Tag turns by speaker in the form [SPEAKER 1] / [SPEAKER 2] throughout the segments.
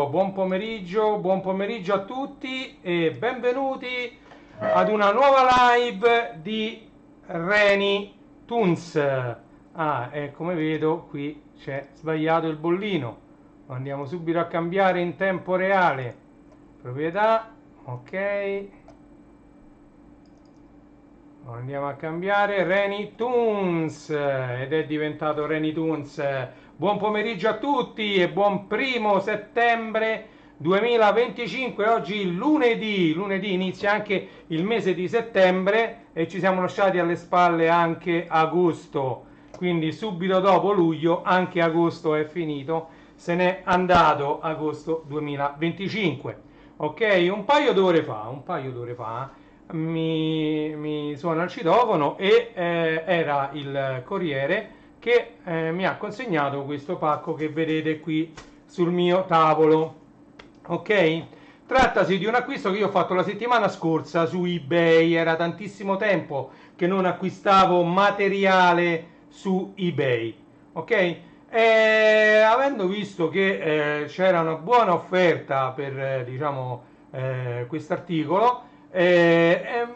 [SPEAKER 1] buon pomeriggio a tutti e benvenuti ad una nuova live di Reni Toons. E come vedo qui c'è sbagliato il bollino. Andiamo subito a cambiare in tempo reale. Proprietà, ok. Andiamo a cambiare Reni Toons ed è diventato Reni Toons. Buon pomeriggio a tutti e buon 1° settembre 2025. Oggi lunedì inizia anche il mese di settembre e ci siamo lasciati alle spalle anche agosto, quindi subito dopo luglio anche agosto è finito, se n'è andato agosto 2025. Ok, un paio d'ore fa mi suona il citofono e era il corriere che mi ha consegnato questo pacco che vedete qui sul mio tavolo. Ok, trattasi di un acquisto che io ho fatto la settimana scorsa su eBay. Era tantissimo tempo che non acquistavo materiale su eBay. Ok, avendo visto che c'era una buona offerta per quest'articolo,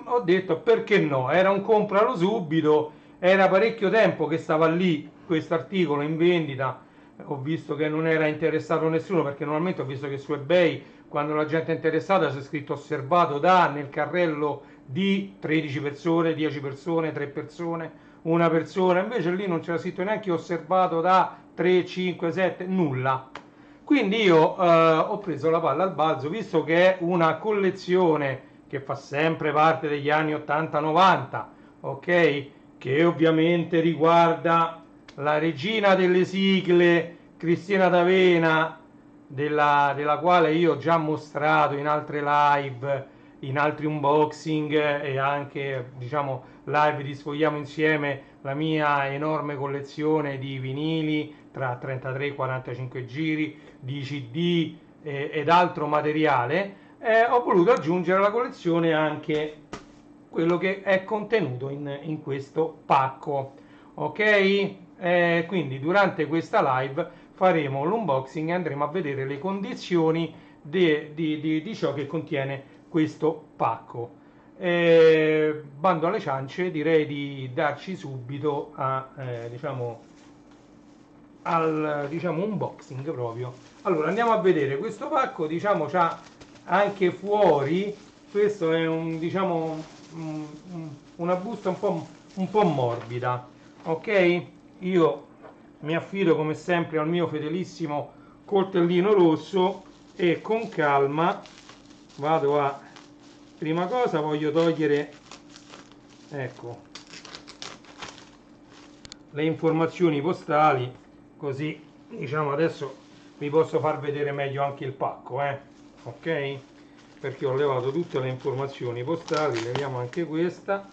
[SPEAKER 1] ho detto perché no, era un compralo subito, era parecchio tempo che stava lì questo articolo in vendita. Ho visto che non era interessato nessuno, perché normalmente ho visto che su eBay quando la gente è interessata c'è scritto osservato da nel carrello di 13 persone, 10 persone, 3 persone, una persona, invece lì non c'era scritto neanche osservato da 3, 5, 7, nulla. Quindi io ho preso la palla al balzo, visto che è una collezione che fa sempre parte degli anni 80-90, ok? Che ovviamente riguarda la regina delle sigle, Cristina D'Avena, della quale io ho già mostrato in altre live, in altri unboxing e anche, diciamo, live di Sfogliamo Insieme la mia enorme collezione di vinili tra 33 e 45 giri, di CD ed altro materiale. Ho voluto aggiungere alla collezione anche quello che è contenuto in questo pacco, ok? Quindi durante questa live faremo l'unboxing e andremo a vedere le condizioni di ciò che contiene questo pacco. Bando alle ciance, direi di darci subito al unboxing proprio. Allora andiamo a vedere questo pacco, diciamo, c'ha anche fuori, questo è una busta un po' morbida, ok? Io mi affido come sempre al mio fedelissimo coltellino rosso e con calma vado a, prima cosa voglio togliere, ecco, le informazioni postali, così diciamo adesso vi posso far vedere meglio anche il pacco, ok? Perché ho levato tutte le informazioni postali, leviamo anche questa,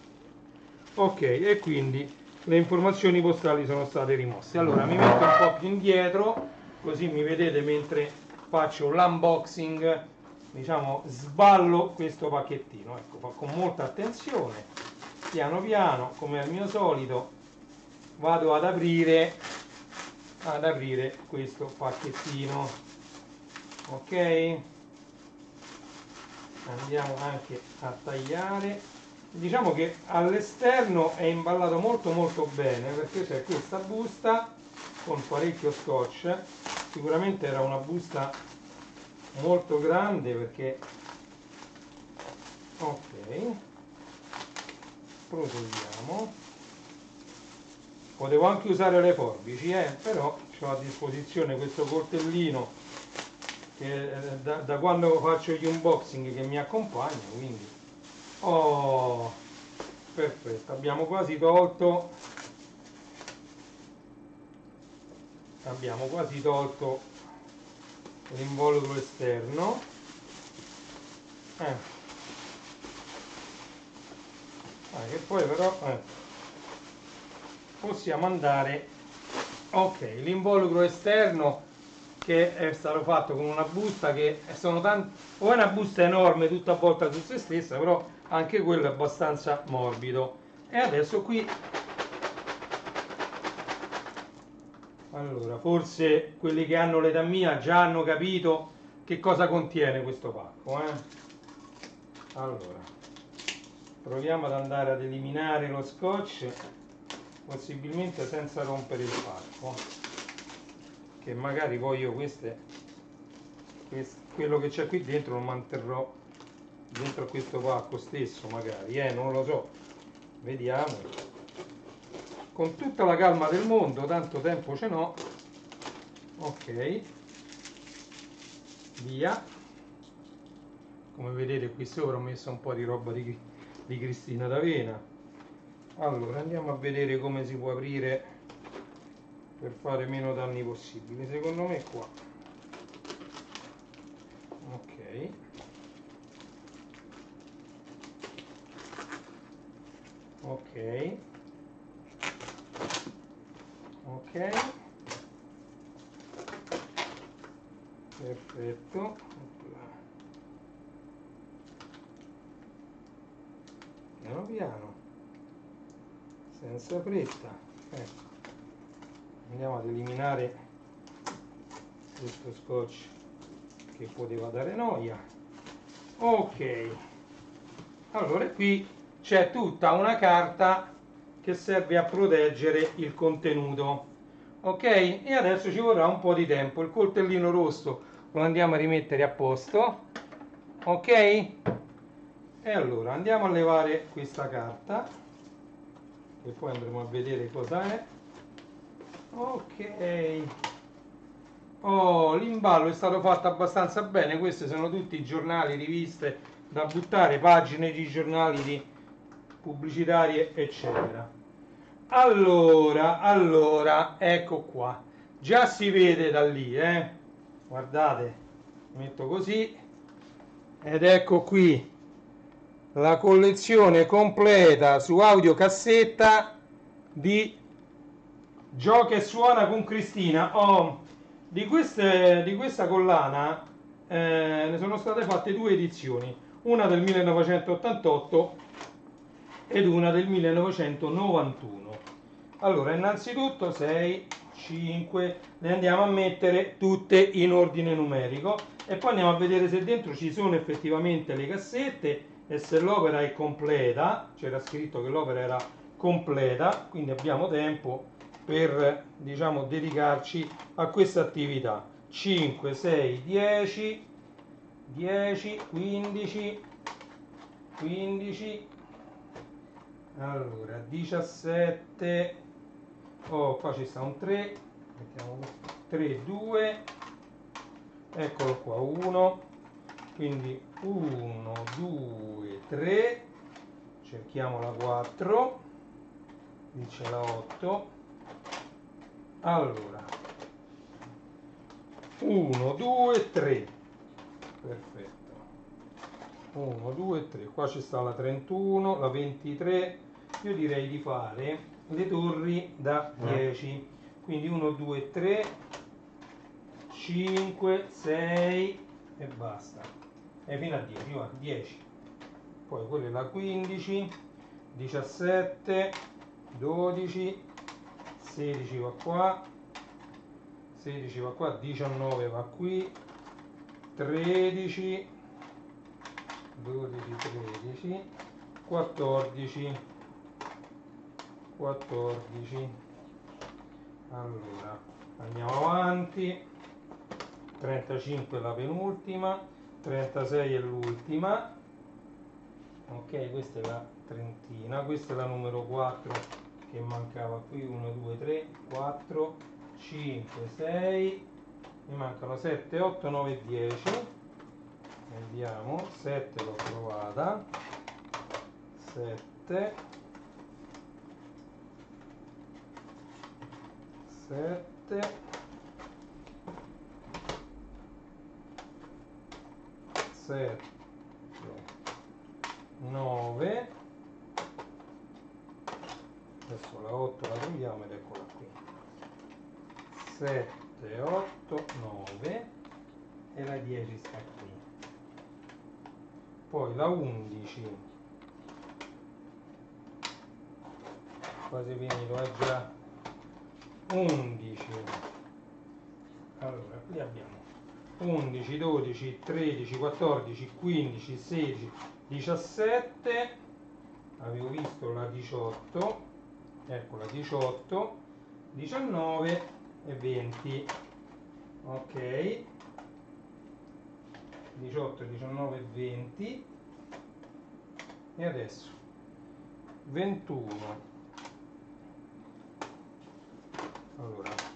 [SPEAKER 1] ok, e quindi le informazioni postali sono state rimosse. Allora mi metto un po' più indietro, così mi vedete mentre faccio l'unboxing, diciamo, sballo questo pacchettino, ecco, fa con molta attenzione, piano piano, come al mio solito, vado ad aprire questo pacchettino, ok? Andiamo anche a tagliare. Diciamo che all'esterno è imballato molto bene, perché c'è questa busta con parecchio scotch. Sicuramente era una busta molto grande, perché ok, proseguiamo. Potevo anche usare le forbici, però ho a disposizione questo coltellino che da quando faccio gli unboxing che mi accompagna, quindi perfetto, abbiamo quasi tolto l'involucro esterno, che poi però possiamo andare, ok, l'involucro esterno che è stato fatto con una busta che sono o è una busta enorme tutta avvolta su se stessa, però anche quello è abbastanza morbido. E adesso qui Allora, forse quelli che hanno l'età mia già hanno capito che cosa contiene questo pacco, eh? Allora, proviamo ad andare ad eliminare lo scotch, possibilmente senza rompere il pacco, che magari poi io quello che c'è qui dentro lo manterrò dentro a questo pacco stesso, magari, non lo so, vediamo. Con tutta la calma del mondo, tanto tempo ce n'ho. Ok, via. Come vedete qui sopra ho messo un po' di roba di Cristina d'Avena. Allora andiamo a vedere come si può aprire per fare meno danni possibili. Secondo me qua. Ok. Ok. Ok. Perfetto. Piano piano, senza fretta. Ecco. Andiamo ad eliminare questo scotch che poteva dare noia. Ok, allora qui c'è tutta una carta che serve a proteggere il contenuto. Ok, e adesso ci vorrà un po' di tempo. Il coltellino rosso lo andiamo a rimettere a posto. Ok, e allora andiamo a levare questa carta e poi andremo a vedere cosa è. Ok, oh, l'imballo è stato fatto abbastanza bene. Questi sono tutti giornali, riviste da buttare, pagine di giornali di pubblicitarie, eccetera. Allora, ecco qua. Già si vede da lì, guardate, metto così ed ecco qui la collezione completa su audiocassetta di Gio che suona con Cristina. Oh, di questa collana ne sono state fatte due edizioni, una del 1988 ed una del 1991. Allora, innanzitutto 6, 5, le andiamo a mettere tutte in ordine numerico e poi andiamo a vedere se dentro ci sono effettivamente le cassette e se l'opera è completa. C'era scritto che l'opera era completa, quindi abbiamo tempo per, diciamo, dedicarci a questa attività. 5, 6, 10, 10, 15, 15, allora 17, oh qua ci sta un 3, mettiamo 3, 2, eccolo qua 1, quindi 1, 2, 3, cerchiamo la 4, qui c'è la 8, allora 1, 2, 3, perfetto, 1, 2, 3, qua ci sta la 31, la 23, io direi di fare le torri da 10, quindi 1, 2, 3, 5, 6 e basta, e fino a 10, va, 10, poi quella è la 15, 17, 12, 16 va qua, 16 va qua, 19 va qui, 13, 12, 13, 14, 14, allora andiamo avanti, 35 è la penultima, 36 è l'ultima, ok, questa è la trentina, questa è la numero 4 che mancava qui, 1, 2, 3, 4, 5, 6, mi mancano 7, 8, 9, 10, vediamo, 7 l'ho trovata, 7, 7, 7, 9, adesso la 8 la troviamo ed eccola qui, 7, 8, 9 e la 10 sta qui, poi la 11, quasi finito, è già 11, Allora, qui abbiamo 11, 12, 13, 14, 15, 16, 17, avevo visto la 18, ecco la 18, 19 e 20, ok, 18, 19 e 20, e adesso 21, allora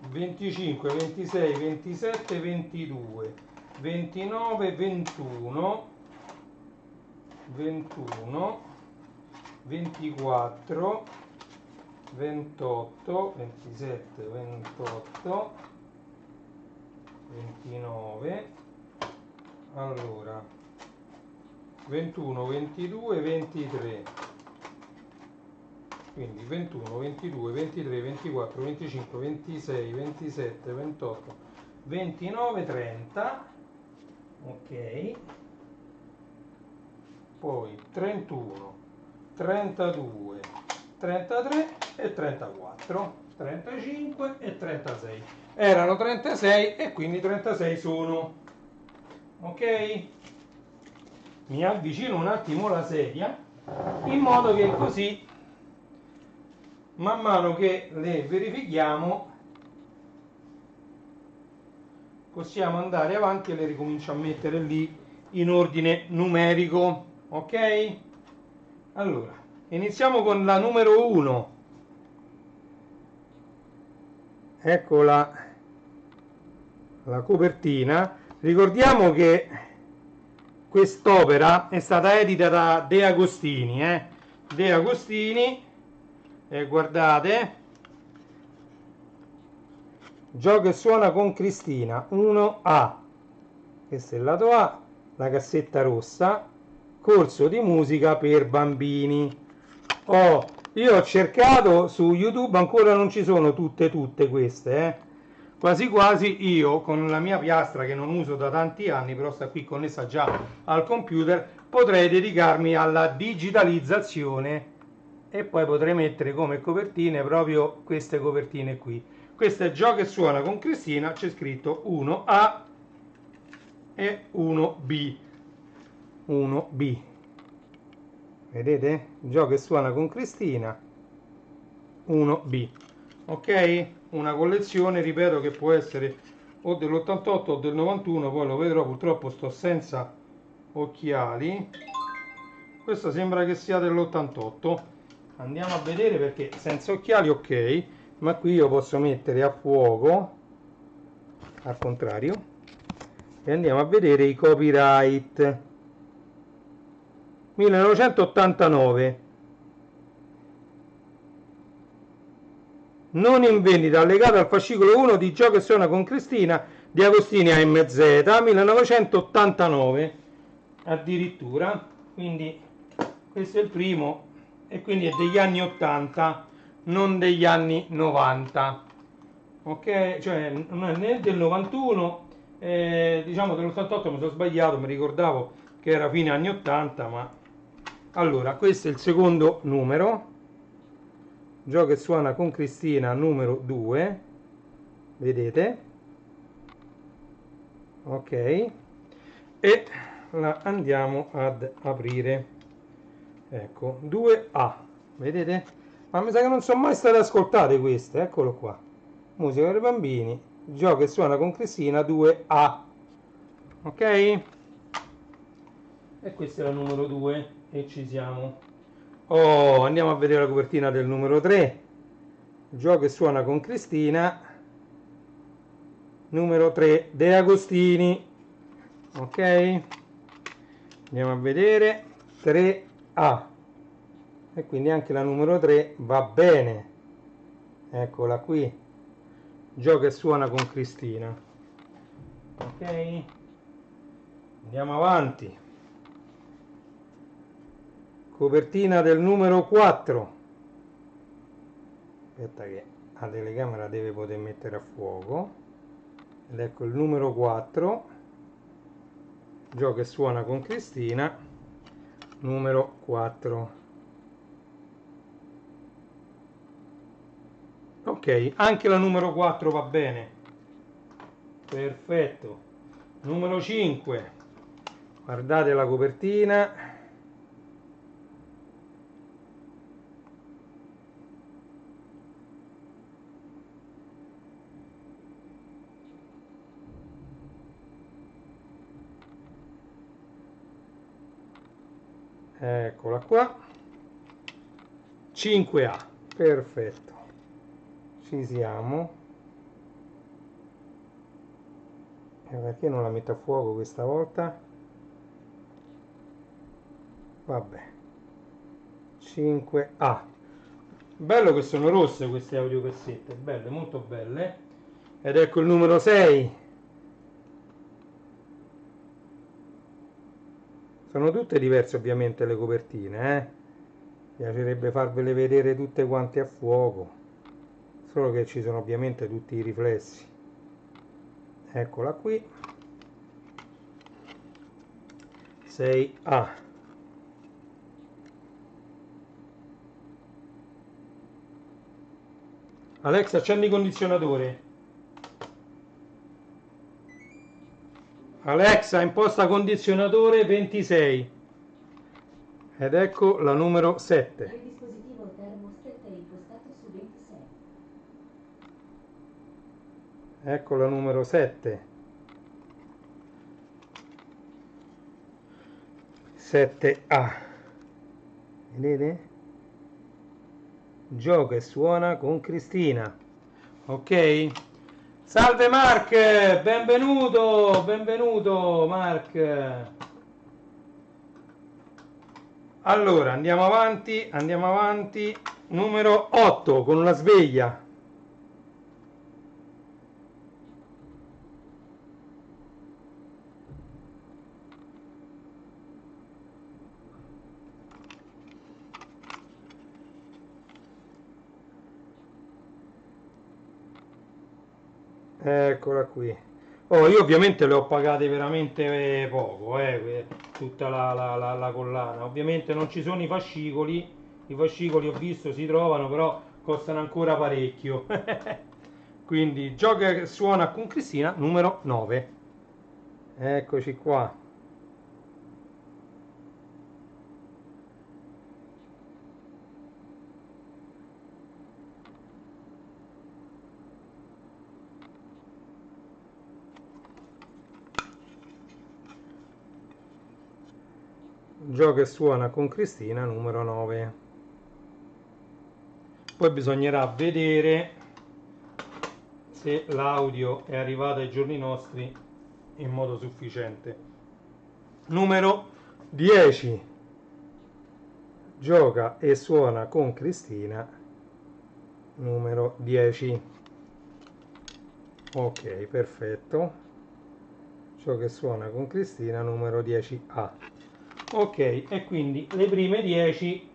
[SPEAKER 1] 25, 26, 27, 22, 29, 21, 21, 24, 28, 27, 28, 29, allora 21, 22, 23, quindi 21, 22, 23, 24, 25, 26, 27, 28, 29, 30, ok, poi 31, 32, 33 e 34, 35 e 36. Erano 36 e quindi 36 sono. Ok? Mi avvicino un attimo la sedia in modo che così man mano che le verifichiamo possiamo andare avanti e le ricomincio a mettere lì in ordine numerico. Ok? Allora, iniziamo con la numero 1. Ecco la copertina. Ricordiamo che quest'opera è stata edita da De Agostini. De Agostini, guardate, Gioca e suona con Cristina 1A, questo è il lato A, la cassetta rossa, corso di musica per bambini. Io ho cercato su YouTube, ancora non ci sono tutte queste, quasi quasi io con la mia piastra che non uso da tanti anni, però sta qui connessa già al computer, potrei dedicarmi alla digitalizzazione e poi potrei mettere come copertine proprio queste copertine qui. Questo è Gioca e suona con Cristina, c'è scritto 1A e 1B. 1B. Vedete? Gioca e suona con Cristina 1B. Ok? Una collezione, ripeto, che può essere o dell'88 o del 91, poi lo vedrò, purtroppo sto senza occhiali. Questo sembra che sia dell'88. Andiamo a vedere perché senza occhiali ok, ma qui io posso mettere a fuoco al contrario e andiamo a vedere i copyright. 1989, non in vendita, allegato al fascicolo 1 di Gioca e suona con Cristina di Agostini AMZ, 1989 addirittura, quindi questo è il primo e quindi è degli anni 80, non degli anni 90, ok? Cioè non è né del 91, diciamo dell'88, mi sono sbagliato, mi ricordavo che era fine anni 80, ma allora questo è il secondo numero, Gioca e suona con Cristina numero 2, vedete? Ok, e la andiamo ad aprire. Ecco, 2A, vedete? Ma mi sa che non sono mai state ascoltate queste, eccolo qua. Musica per bambini, Gioca e suona con Cristina 2A. Ok? E questa è la numero 2 e ci siamo. Oh, andiamo a vedere la copertina del numero 3. Gioca e suona con Cristina numero 3 De Agostini. Ok? Andiamo a vedere 3A. E quindi anche la numero 3 va bene. Eccola qui. Gioca e suona con Cristina. Ok? Andiamo avanti. Copertina del numero 4. Aspetta che la telecamera deve poter mettere a fuoco. Ed ecco il numero 4. Gioca e suona con Cristina. Numero 4. Ok, anche la numero 4 va bene. perfetto. Numero 5, guardate la copertina. Eccola qua, 5A, perfetto, ci siamo. E perché non la metto a fuoco questa volta? Vabbè, 5A. Bello che sono rosse queste audiocassette, belle, molto belle. Ed ecco il numero 6. Sono tutte diverse ovviamente le copertine, eh? Piacerebbe farvele vedere tutte quante a fuoco, solo che ci sono ovviamente tutti i riflessi. Eccola qui, 6A. Alexa, accendi il condizionatore. Alexa, imposta condizionatore 26. Ed ecco la numero 7.
[SPEAKER 2] Il dispositivo thermostat è impostato su 26.
[SPEAKER 1] Ecco la numero 7. 7A. Vedete? Gioca e suona con Cristina. Ok? Salve Mark, benvenuto, benvenuto Mark. Allora, andiamo avanti. Numero 8 con una sveglia. Eccola qui. Oh, io ovviamente le ho pagate veramente poco, tutta la collana. Ovviamente non ci sono i fascicoli ho visto si trovano, però costano ancora parecchio. Quindi gioca e suona con Cristina numero 9. Eccoci qua. Gioca e suona con Cristina numero 9. Poi bisognerà vedere se l'audio è arrivato ai giorni nostri in modo sufficiente. Numero 10. Gioca e suona con Cristina numero 10. Ok, perfetto. Gioca e suona con Cristina numero 10A. Ok, e quindi le prime 10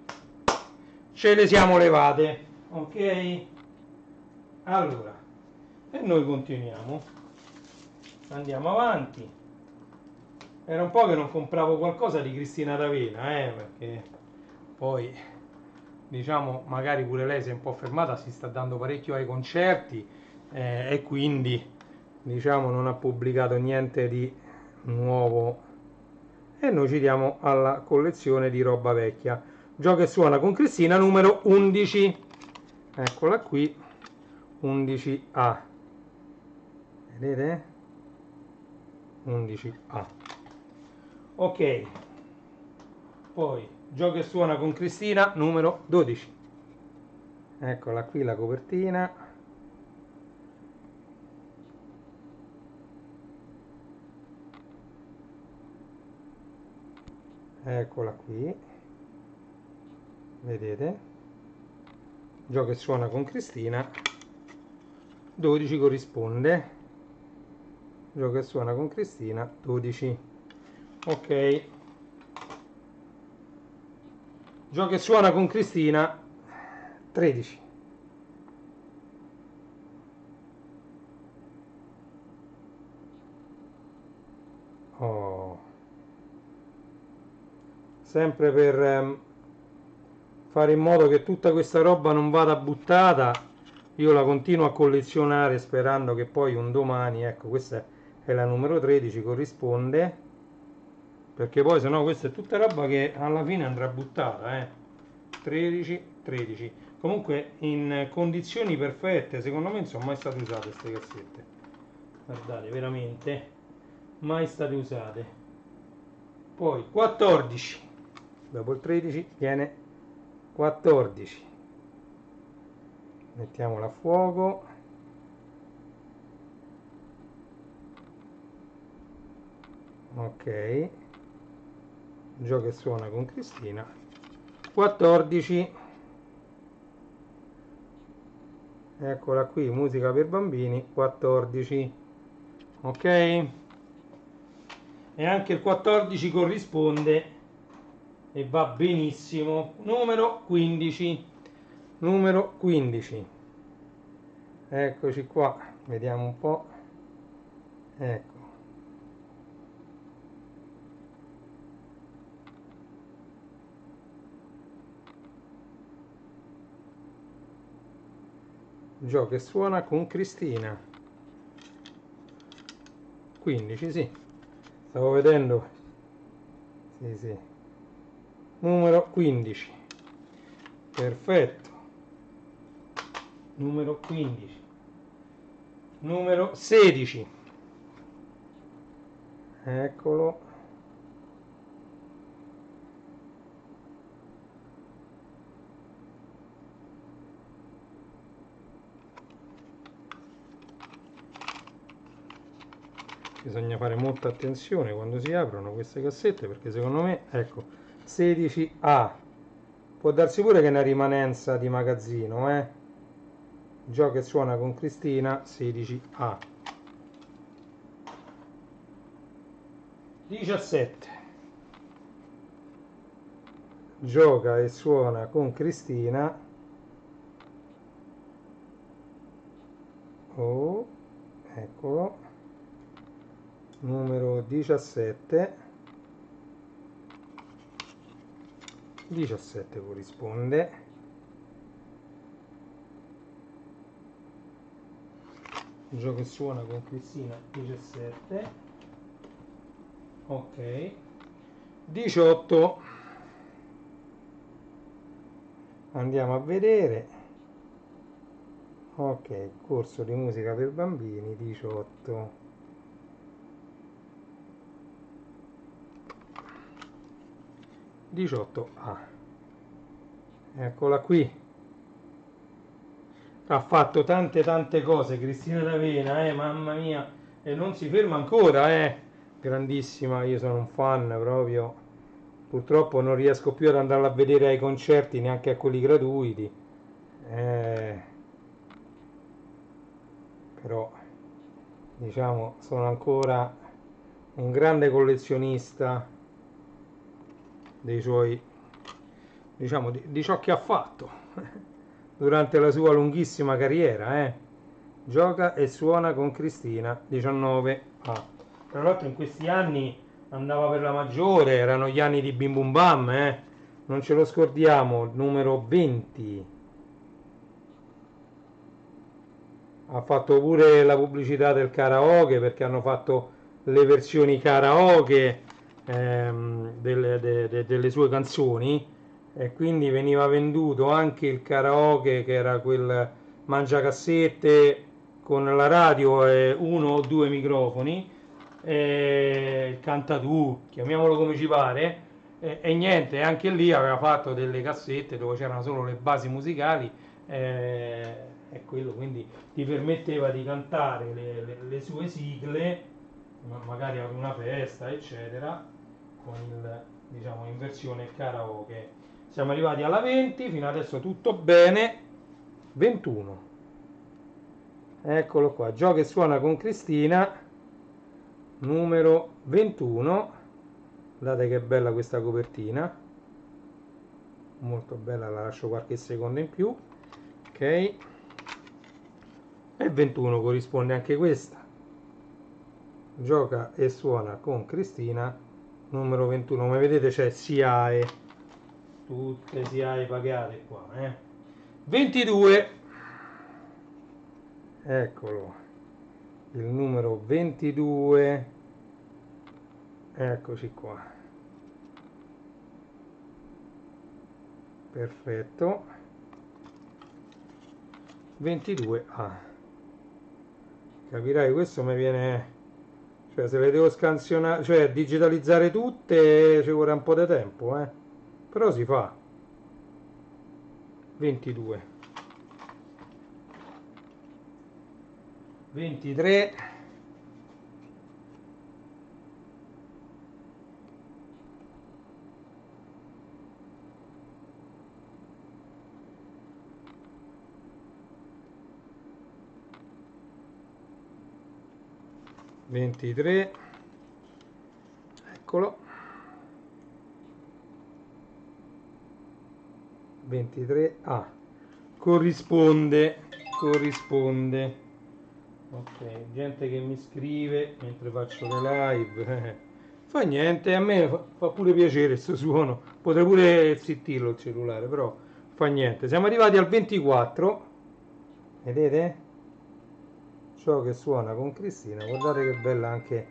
[SPEAKER 1] ce le siamo levate. Ok? Allora, e noi continuiamo. Andiamo avanti. Era un po' che non compravo qualcosa di Cristina D'Avena, perché poi, diciamo, magari pure lei si è un po' fermata, si sta dando parecchio ai concerti, e quindi, diciamo, non ha pubblicato niente di nuovo. E noi ci diamo alla collezione di roba vecchia. Gioca e suona con Cristina numero 11. Eccola qui, 11A. Vedete? 11A. Ok, poi gioca e suona con Cristina numero 12. Eccola qui la copertina. Eccola qui, vedete? Gioca e suona con Cristina 12 corrisponde. Gioca e suona con Cristina 12. Ok, gioca e suona con Cristina 13. Oh. Sempre per fare in modo che tutta questa roba non vada buttata, io la continuo a collezionare sperando che poi un domani, ecco, questa è la numero 13, corrisponde, perché poi sennò questa è tutta roba che alla fine andrà buttata, 13, 13. Comunque in condizioni perfette, secondo me non sono mai state usate queste cassette. Guardate, veramente mai state usate. Poi 14, dopo il 13 viene 14. Mettiamola a fuoco. Ok, gioca e suona con Cristina. 14, eccola qui, musica per bambini. 14, ok, e anche il 14 corrisponde e va benissimo. Numero 15, numero 15, eccoci qua, vediamo un po', ecco. Gioca e suona con Cristina. 15, sì, stavo vedendo, sì, sì, numero 15, perfetto, numero 15, numero 16, eccolo, bisogna fare molta attenzione quando si aprono queste cassette, perché secondo me, ecco, 16A, può darsi pure che è una rimanenza di magazzino, gioca e suona con Cristina, 16A. 17, gioca e suona con Cristina, oh, eccolo, numero 17, 17 corrisponde, gioca e suona con Cristina, 17, ok, 18, andiamo a vedere, ok, corso di musica per bambini, 18, 18A, eccola qui, ha fatto tante cose Cristina D'Avena, mamma mia, e non si ferma ancora, grandissima, io sono un fan proprio, purtroppo non riesco più ad andarla a vedere ai concerti, neanche a quelli gratuiti, però diciamo sono ancora un grande collezionista dei suoi, diciamo, di ciò che ha fatto durante la sua lunghissima carriera, gioca e suona con Cristina, 19A. Tra l'altro in questi anni andava per la maggiore, erano gli anni di Bim Bum Bam, non ce lo scordiamo, numero 20. Ha fatto pure la pubblicità del karaoke, perché hanno fatto le versioni karaoke delle sue canzoni, e quindi veniva venduto anche il karaoke, che era quel mangiacassette con la radio e uno o due microfoni, il cantatù, chiamiamolo come ci pare, e niente, anche lì aveva fatto delle cassette dove c'erano solo le basi musicali, e quello quindi ti permetteva di cantare le sue sigle, magari ad una festa, eccetera, con il, diciamo, in versione karaoke. Siamo arrivati alla 20, fino adesso tutto bene. 21, eccolo qua, gioca e suona con Cristina, numero 21. Guardate che bella questa copertina, molto bella, la lascio qualche secondo in più, ok, e 21 corrisponde anche questa, gioca e suona con Cristina, numero 21. Come vedete c'è SIAE, tutte SIAE pagate qua, 22, eccolo, il numero 22, eccoci qua, perfetto, 22A. Capirai, questo mi viene, cioè se le devo scansionare, cioè digitalizzare tutte ci vorrà un po' di tempo, però si fa. 22, 23, 23, eccolo, 23A, corrisponde, ok, gente che mi scrive mentre faccio le live, fa niente, a me fa pure piacere questo suono, potrei pure zittirlo il cellulare, però fa niente, siamo arrivati al 24, vedete? Ciò che suona con Cristina, guardate che bella anche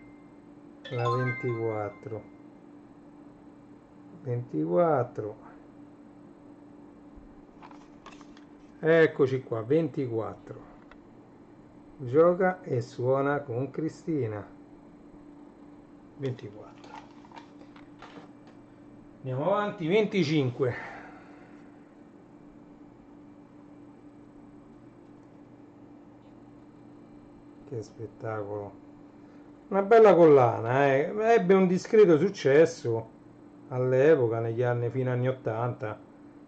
[SPEAKER 1] la 24, 24, eccoci qua, 24, gioca e suona con Cristina, 24, andiamo avanti, 25, che spettacolo, una bella collana, ebbe un discreto successo all'epoca, negli anni fino agli anni 80,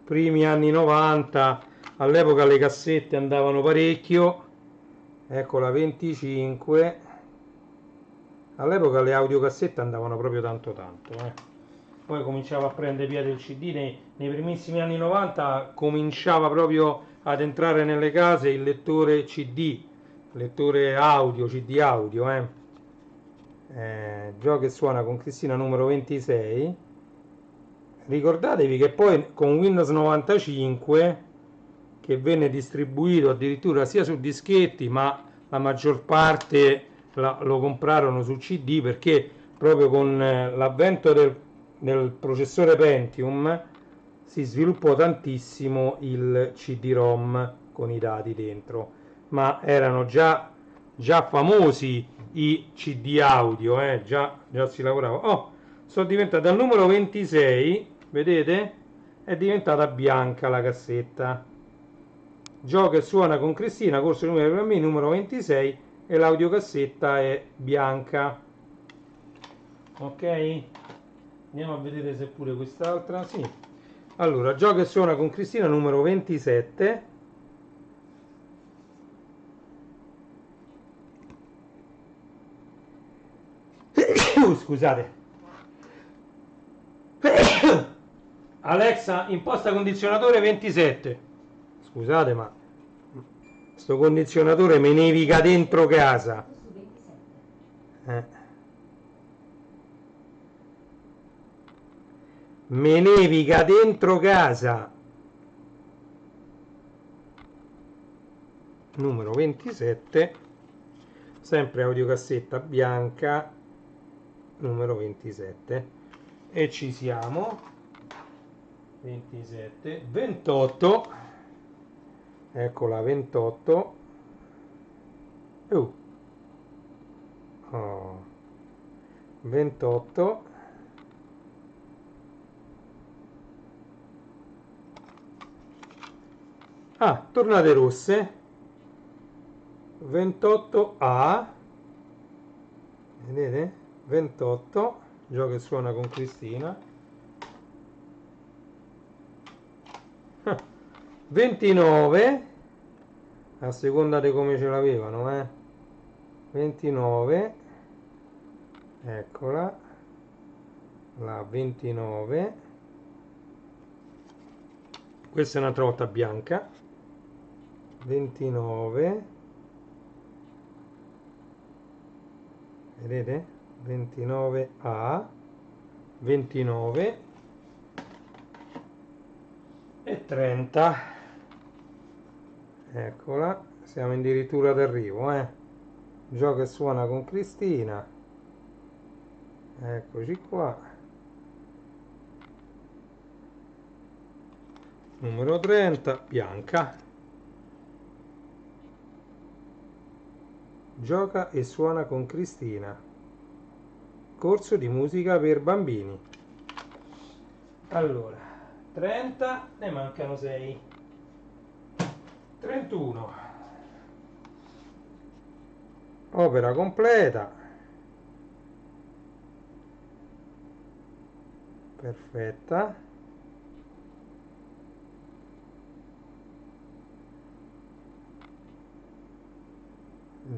[SPEAKER 1] primi anni 90, all'epoca le cassette andavano parecchio, ecco la 25, all'epoca le audiocassette andavano proprio tanto, poi cominciava a prendere piede il CD, nei primissimi anni 90 cominciava proprio ad entrare nelle case il lettore CD, lettore audio, CD audio, Gioca che suona con Cristina numero 26. Ricordatevi che poi con Windows 95, che venne distribuito addirittura sia su dischetti, ma la maggior parte lo comprarono su CD, perché proprio con l'avvento del processore Pentium si sviluppò tantissimo il CD-ROM con i dati dentro, ma erano già famosi i CD audio, già si lavorava. Oh, sono diventata dal numero 26, vedete? È diventata bianca la cassetta. Gioca e suona con Cristina, corso numero per me, numero 26, e l'audiocassetta è bianca. Ok? Andiamo a vedere se pure quest'altra. Sì. Allora, gioca e suona con Cristina, numero 27. Scusate. Alexa, imposta condizionatore 27. Scusate, ma sto condizionatore me nevica dentro casa.
[SPEAKER 2] Su 27.
[SPEAKER 1] Me nevica dentro casa. Numero 27. Sempre audiocassetta bianca. Numero 27. E ci siamo. 27. 28. Eccola, 28. Oh. 28. Ah, tornate rosse. 28A. Vedete? 28. Gioca e suona con Cristina. 29. A seconda di come ce l'avevano, 29. Eccola. La 29. Questa è un'altra volta bianca. 29. Vedete? 29A. 29 e 30. Eccola, siamo addirittura d'arrivo, gioca e suona con Cristina, eccoci qua, numero 30, Bianca, gioca e suona con Cristina, corso di musica per bambini. Allora, 30, ne mancano 6, 31, opera completa, perfetta,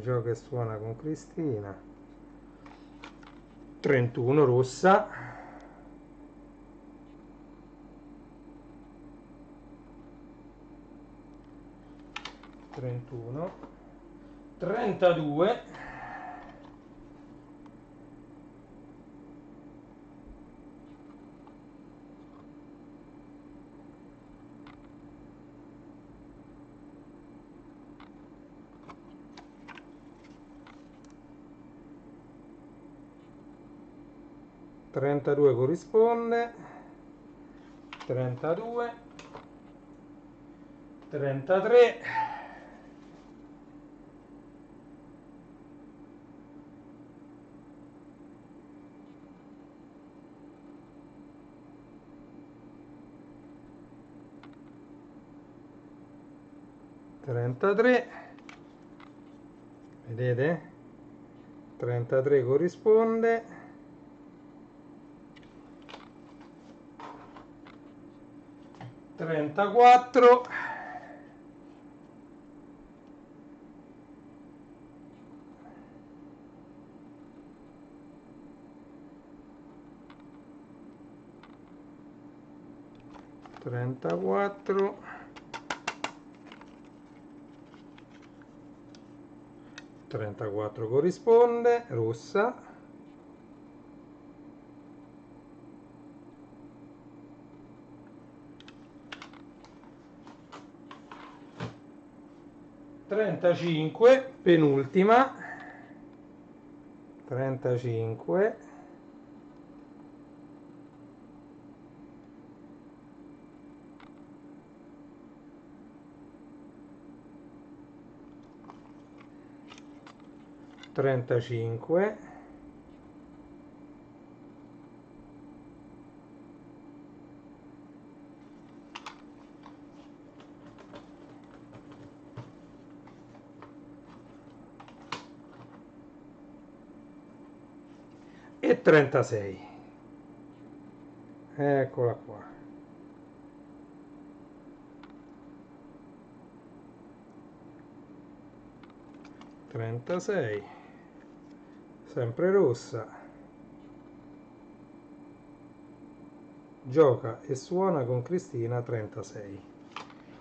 [SPEAKER 1] gioca e suona con Cristina, 31, rossa, 31, 32, 32 corrisponde, 32, 33, 33, vedete? 33 corrisponde, 34, 34, 34 corrisponde, rossa, 35, penultima, 35, 35, e 36. Eccola qua. Trentasei, sempre rossa, gioca e suona con Cristina, 36.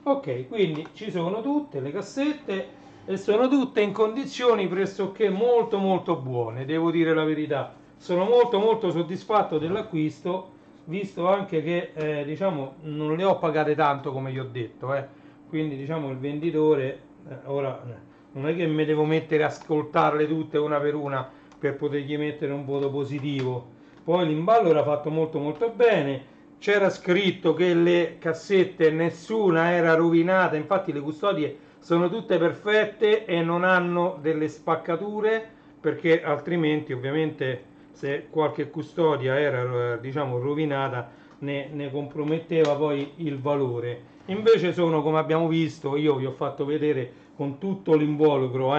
[SPEAKER 1] Ok, quindi ci sono tutte le cassette e sono tutte in condizioni pressoché molto molto buone, devo dire la verità. Sono molto molto soddisfatto dell'acquisto, visto anche che diciamo non le ho pagate tanto come vi ho detto, quindi diciamo il venditore ora non è che mi devo mettere a ascoltarle tutte una per una per potergli mettere un voto positivo. Poi l'imballo era fatto molto molto bene, c'era scritto che le cassette nessuna era rovinata, infatti le custodie sono tutte perfette e non hanno delle spaccature, perché altrimenti ovviamente se qualche custodia era diciamo rovinata ne comprometteva poi il valore. Invece sono, come abbiamo visto, io vi ho fatto vedere con tutto l'involucro,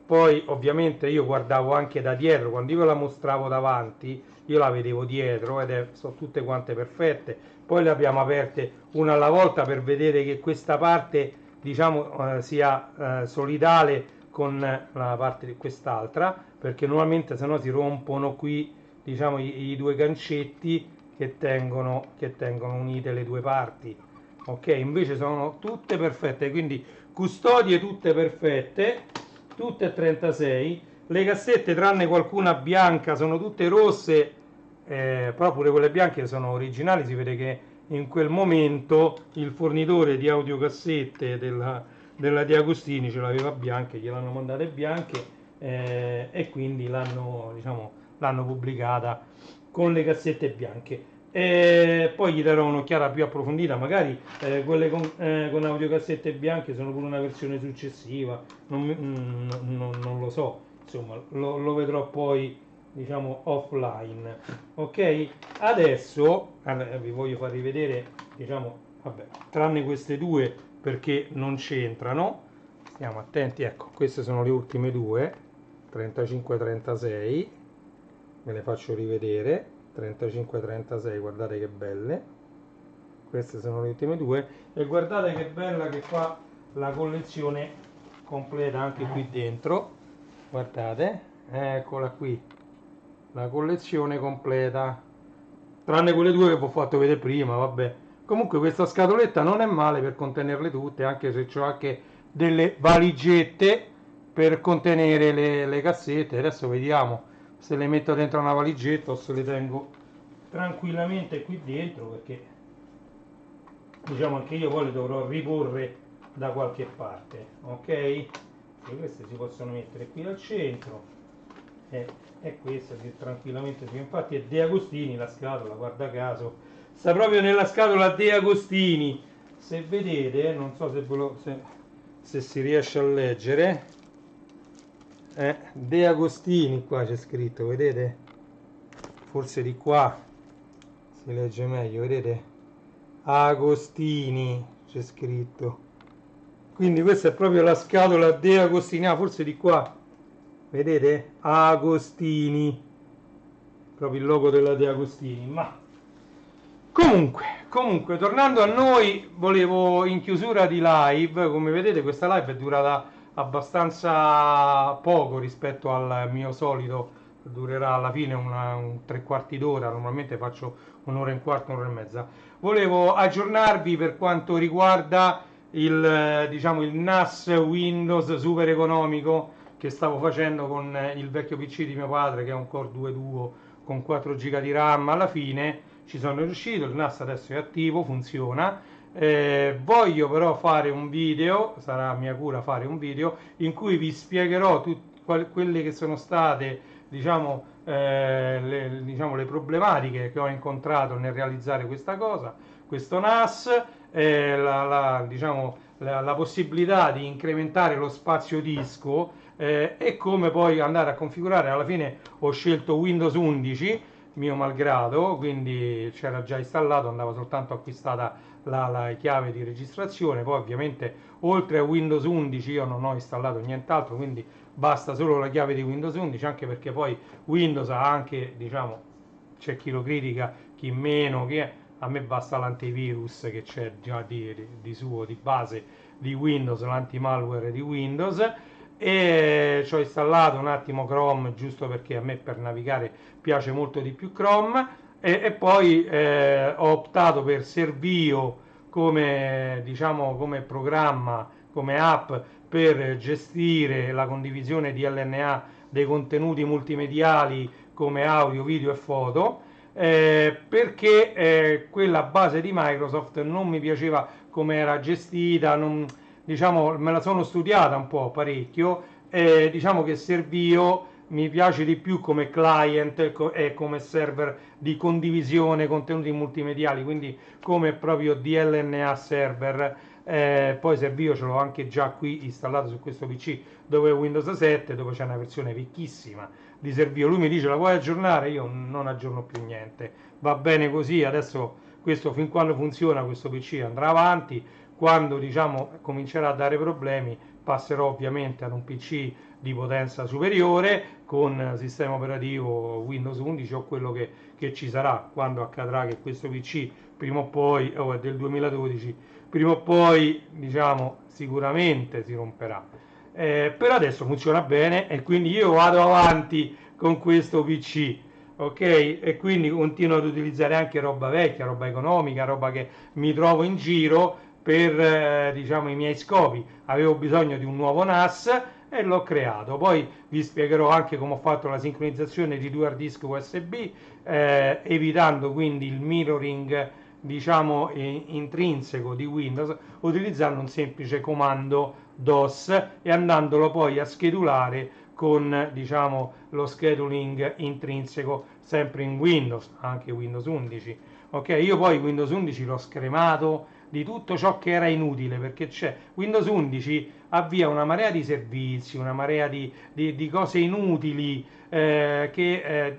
[SPEAKER 1] poi ovviamente io guardavo anche da dietro, quando io la mostravo davanti io la vedevo dietro sono tutte quante perfette. Poi le abbiamo aperte una alla volta per vedere che questa parte diciamo sia solidale con la parte di quest'altra, perché normalmente se no si rompono qui diciamo i due gancetti che tengono unite le due parti. Ok, invece sono tutte perfette, quindi custodie tutte perfette, tutte 36, le cassette tranne qualcuna bianca sono tutte rosse, però pure quelle bianche sono originali, si vede che in quel momento il fornitore di audiocassette della De Agostini, ce l'aveva bianche, gliel'hanno mandate bianche, e quindi l'hanno, diciamo, l'hanno pubblicata con le cassette bianche. E poi gli darò un'occhiata più approfondita, magari quelle con audiocassette bianche sono pure una versione successiva, non lo so, insomma, lo vedrò poi, diciamo, offline. Ok, adesso vi voglio far rivedere, diciamo, vabbè, tranne queste due perché non c'entrano, stiamo attenti, ecco, queste sono le ultime due, 35-36, ve le faccio rivedere, 35-36, guardate che belle, queste sono le ultime due, e guardate che bella che fa la collezione completa anche qui dentro, guardate, eccola qui, la collezione completa, tranne quelle due che vi ho fatto vedere prima, vabbè. Comunque questa scatoletta non è male per contenerle tutte, anche se c'ho anche delle valigette per contenere le cassette. Adesso vediamo se le metto dentro una valigetta o se le tengo tranquillamente qui dentro, perché diciamo anche io poi le dovrò riporre da qualche parte, ok? E queste si possono mettere qui al centro, e questa tranquillamente, infatti è De Agostini la scatola, guarda caso, sta proprio nella scatola De Agostini, se vedete, non so se si riesce a leggere, De Agostini, qua c'è scritto, vedete? Forse di qua si legge meglio, vedete? Agostini c'è scritto, quindi questa è proprio la scatola De Agostini, forse di qua, vedete? Agostini, proprio il logo della De Agostini. Ma comunque tornando a noi, volevo in chiusura di live, come vedete questa live è durata abbastanza poco rispetto al mio solito, durerà alla fine un tre quarti d'ora, normalmente faccio un'ora e un quarto, un'ora e mezza. Volevo aggiornarvi per quanto riguarda diciamo, il NAS Windows super economico che stavo facendo con il vecchio PC di mio padre, che è un Core 2 Duo con 4 GB di RAM. Alla fine ci sono riuscito, il NAS adesso è attivo, funziona. Voglio però fare un video, sarà mia cura fare un video in cui vi spiegherò quelle che sono state, diciamo, le problematiche che ho incontrato nel realizzare questa cosa, questo NAS, diciamo, la possibilità di incrementare lo spazio disco, e come poi andare a configurare. Alla fine ho scelto Windows 11 mio malgrado, quindi c'era già installato, andava soltanto acquistata la chiave di registrazione. Poi ovviamente oltre a Windows 11 io non ho installato nient'altro, quindi basta solo la chiave di Windows 11, anche perché poi Windows ha anche, diciamo, c'è chi lo critica, chi meno, a me basta l'antivirus che c'è già di suo, di base di Windows, l'antimalware di Windows, e ci ho installato un attimo Chrome, giusto perché a me per navigare piace molto di più Chrome, e poi ho optato per Servio come, diciamo, come programma, come app per gestire la condivisione di LNA dei contenuti multimediali come audio, video e foto, perché quella base di Microsoft non mi piaceva come era gestita, diciamo, me la sono studiata un po' parecchio, e diciamo che Servio mi piace di più come client e come server di condivisione contenuti multimediali, quindi come proprio DLNA server. Poi Servio ce l'ho anche già qui installato su questo PC dove è Windows 7, dove c'è una versione vecchissima di Servio. Lui mi dice: la vuoi aggiornare? Io non aggiorno più niente, va bene così. Adesso questo, fin quando funziona questo PC, andrà avanti. Quando, diciamo, comincerà a dare problemi, passerò ovviamente ad un PC di potenza superiore con sistema operativo Windows 11 o quello che ci sarà, quando accadrà che questo PC prima o poi, è del 2012, prima o poi, diciamo, sicuramente si romperà. Per adesso funziona bene e quindi io vado avanti con questo PC, ok? E quindi continuo ad utilizzare anche roba vecchia, roba economica, roba che mi trovo in giro per, diciamo, i miei scopi. Avevo bisogno di un nuovo NAS e l'ho creato. Poi vi spiegherò anche come ho fatto la sincronizzazione di due hard disk USB, evitando quindi il mirroring diciamo intrinseco di Windows utilizzando un semplice comando DOS e andandolo poi a schedulare con diciamo lo scheduling intrinseco sempre in Windows, anche Windows 11. Ok, io poi Windows 11 l'ho scremato di tutto ciò che era inutile perché c'è Windows 11 avvia una marea di servizi, una marea di cose inutili che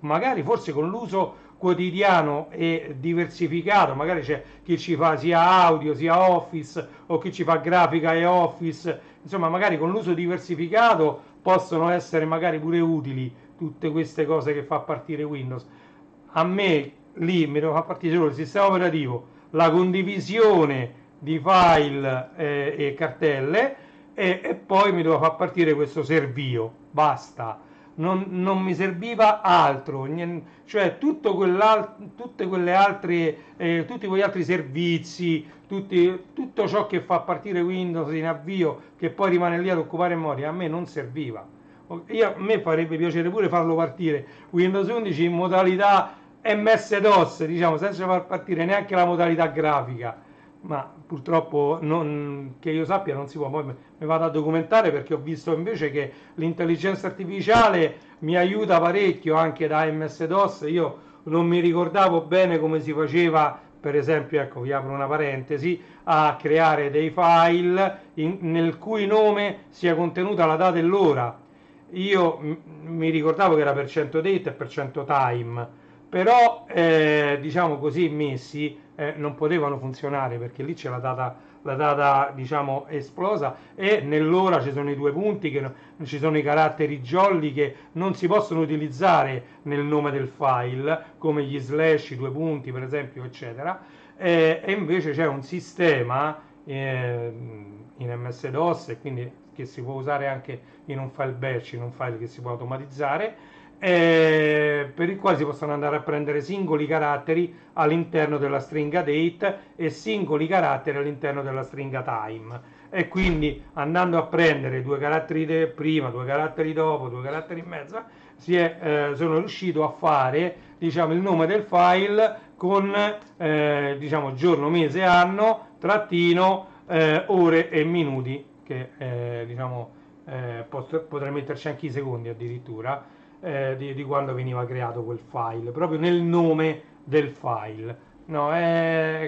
[SPEAKER 1] magari forse con l'uso quotidiano e diversificato, magari c'è chi ci fa sia audio sia Office o chi ci fa grafica e Office, insomma magari con l'uso diversificato possono essere magari pure utili tutte queste cose che fa partire Windows. A me lì mi devo far partire solo il sistema operativo, la condivisione di file e cartelle e poi mi devo far partire questo servio, basta. Non mi serviva altro, cioè tutte quelle altre, tutti quegli altri servizi, tutto ciò che fa partire Windows in avvio, che poi rimane lì ad occupare memoria, a me non serviva. A me farebbe piacere pure farlo partire Windows 11 in modalità MS-DOS, diciamo, senza far partire neanche la modalità grafica, ma purtroppo che io sappia non si può. Poi mi vado a documentare perché ho visto invece che l'intelligenza artificiale mi aiuta parecchio anche da MS-DOS. Io non mi ricordavo bene come si faceva, per esempio, ecco, vi apro una parentesi, a creare dei file nel cui nome sia contenuta la data e l'ora. Io mi ricordavo che era per 100 date e per 100 time, però diciamo così messi non potevano funzionare perché lì c'è la data diciamo esplosa e nell'ora ci sono i due punti, che ci sono i caratteri jolly che non si possono utilizzare nel nome del file, come gli slash, i due punti per esempio, eccetera. E invece c'è un sistema in MS-DOS e quindi che si può usare anche in un file batch, in un file che si può automatizzare, per il quale si possono andare a prendere singoli caratteri all'interno della stringa date e singoli caratteri all'interno della stringa time, e quindi andando a prendere due caratteri prima, due caratteri dopo, due caratteri in mezzo, sono riuscito a fare diciamo il nome del file con diciamo giorno, mese, anno, trattino, ore e minuti, che diciamo potrei metterci anche i secondi addirittura, di quando veniva creato quel file, proprio nel nome del file. No,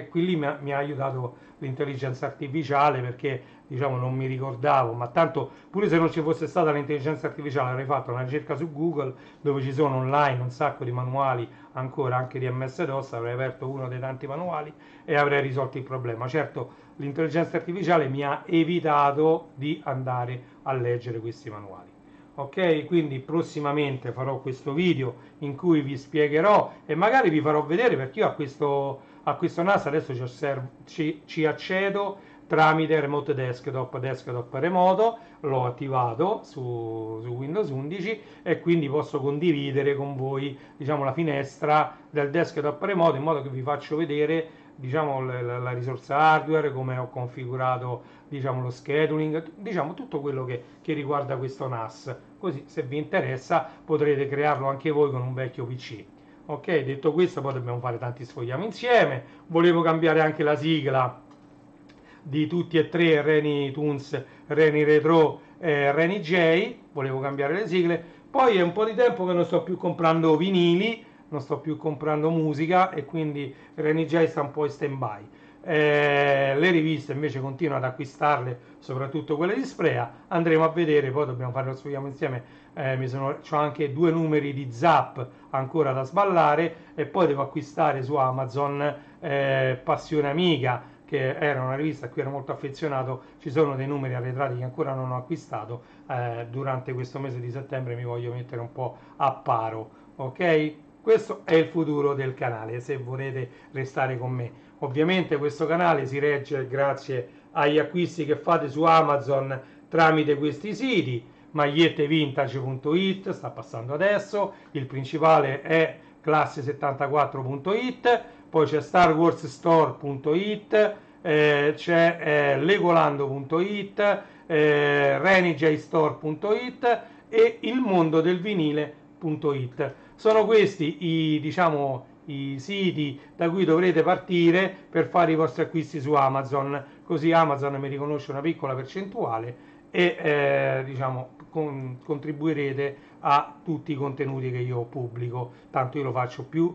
[SPEAKER 1] qui lì mi ha aiutato l'intelligenza artificiale perché diciamo non mi ricordavo, ma tanto pure se non ci fosse stata l'intelligenza artificiale avrei fatto una ricerca su Google dove ci sono online un sacco di manuali ancora anche di MS-DOS, avrei aperto uno dei tanti manuali e avrei risolto il problema. Certo, l'intelligenza artificiale mi ha evitato di andare a leggere questi manuali. Ok, quindi prossimamente farò questo video in cui vi spiegherò e magari vi farò vedere perché io a questo NAS adesso ci accedo tramite remote desktop remoto, l'ho attivato su Windows 11 e quindi posso condividere con voi diciamo la finestra del desktop remoto in modo che vi faccio vedere diciamo la risorsa hardware, come ho configurato diciamo lo scheduling, diciamo tutto quello che riguarda questo NAS, così se vi interessa potrete crearlo anche voi con un vecchio PC. Ok, detto questo poi dobbiamo fare tanti sfogliami insieme. Volevo cambiare anche la sigla di tutti e tre, Reni Tunes, Reni Retro, Reni J, volevo cambiare le sigle. Poi è un po' di tempo che non sto più comprando vinili, non sto più comprando musica e quindi Reni J sta un po' in stand by. Le riviste invece continuo ad acquistarle, soprattutto quelle di Sprea. Andremo a vedere, poi dobbiamo fare lo studiamo insieme. C'ho anche 2 numeri di Zap ancora da sballare e poi devo acquistare su Amazon Passione Amica, che era una rivista a cui ero molto affezionato. Ci sono dei numeri arretrati che ancora non ho acquistato. Durante questo mese di settembre mi voglio mettere un po' a paro, ok? Questo è il futuro del canale, se volete restare con me. Ovviamente questo canale si regge grazie agli acquisti che fate su Amazon tramite questi siti. Magliettevintage.it sta passando adesso, il principale è classe74.it, poi c'è starwarsstore.it, c'è legolando.it, renijstore.it e il mondo del vinile.it. Sono questi i, diciamo, i siti da cui dovrete partire per fare i vostri acquisti su Amazon, così Amazon mi riconosce una piccola percentuale e diciamo contribuirete a tutti i contenuti che io pubblico, tanto io lo faccio più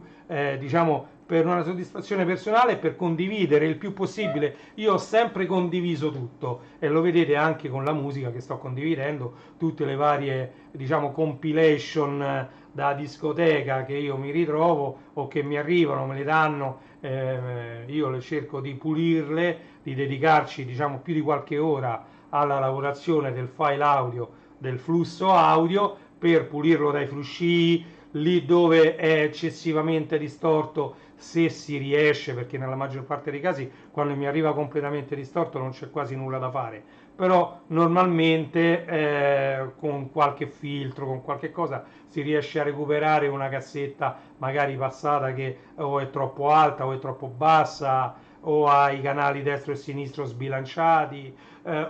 [SPEAKER 1] diciamo per una soddisfazione personale e per condividere il più possibile. Io ho sempre condiviso tutto e lo vedete anche con la musica che sto condividendo, tutte le varie diciamo compilation da discoteca che io mi ritrovo o che mi arrivano, me le danno, io le cerco di pulirle, di dedicarci diciamo più di qualche ora alla lavorazione del file audio, del flusso audio, per pulirlo dai frusci, lì dove è eccessivamente distorto, se si riesce, perché nella maggior parte dei casi quando mi arriva completamente distorto non c'è quasi nulla da fare, però normalmente con qualche filtro, con qualche cosa si riesce a recuperare una cassetta magari passata che o è troppo alta o è troppo bassa o ha i canali destro e sinistro sbilanciati,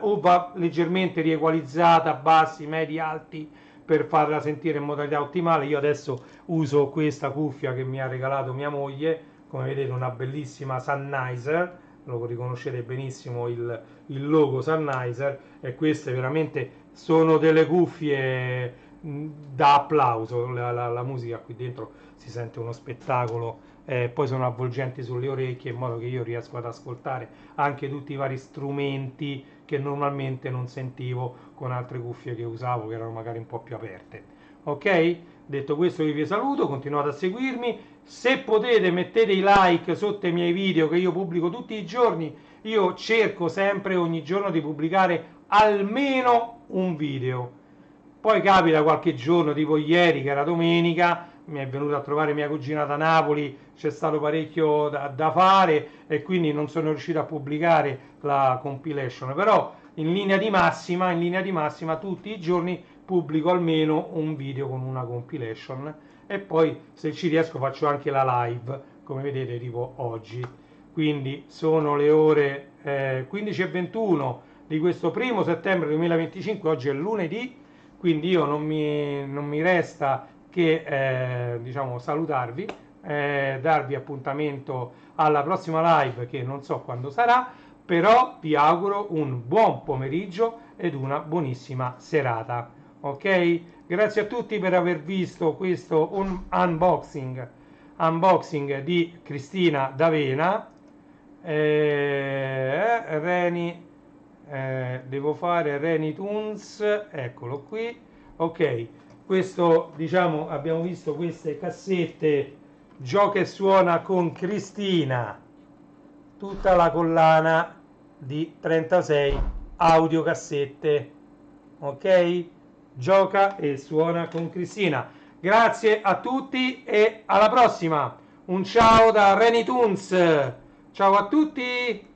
[SPEAKER 1] o va leggermente riequalizzata, bassi, medi, alti, per farla sentire in modalità ottimale. Io adesso uso questa cuffia che mi ha regalato mia moglie, come vedete una bellissima Sennheiser, lo riconoscete benissimo il logo Sennheiser, e queste veramente sono delle cuffie da applauso. La musica qui dentro si sente uno spettacolo, poi sono avvolgenti sulle orecchie in modo che io riesco ad ascoltare anche tutti i vari strumenti che normalmente non sentivo con altre cuffie che usavo, che erano magari un po' più aperte. Ok? Detto questo io vi saluto, continuate a seguirmi, se potete mettete i like sotto i miei video che io pubblico tutti i giorni. Io cerco sempre ogni giorno di pubblicare almeno un video. Poi capita qualche giorno, tipo ieri che era domenica, mi è venuta a trovare mia cugina da Napoli, c'è stato parecchio da fare e quindi non sono riuscito a pubblicare la compilation, però in linea di massima tutti i giorni pubblico almeno un video con una compilation, e poi se ci riesco faccio anche la live, come vedete tipo oggi. Quindi sono le ore 15:21 di questo 1° settembre 2025, oggi è lunedì, quindi io non mi resta che diciamo salutarvi, darvi appuntamento alla prossima live che non so quando sarà, però vi auguro un buon pomeriggio ed una buonissima serata. Ok? Grazie a tutti per aver visto questo unboxing di Cristina D'Avena. Reni, devo fare Reni Tunes, eccolo qui. Ok, questo diciamo abbiamo visto queste cassette Gioca e suona con Cristina, tutta la collana di 36 audiocassette. Ok? Gioca e suona con Cristina. Grazie a tutti e alla prossima. Un ciao da Reni Tunes. Ciao a tutti.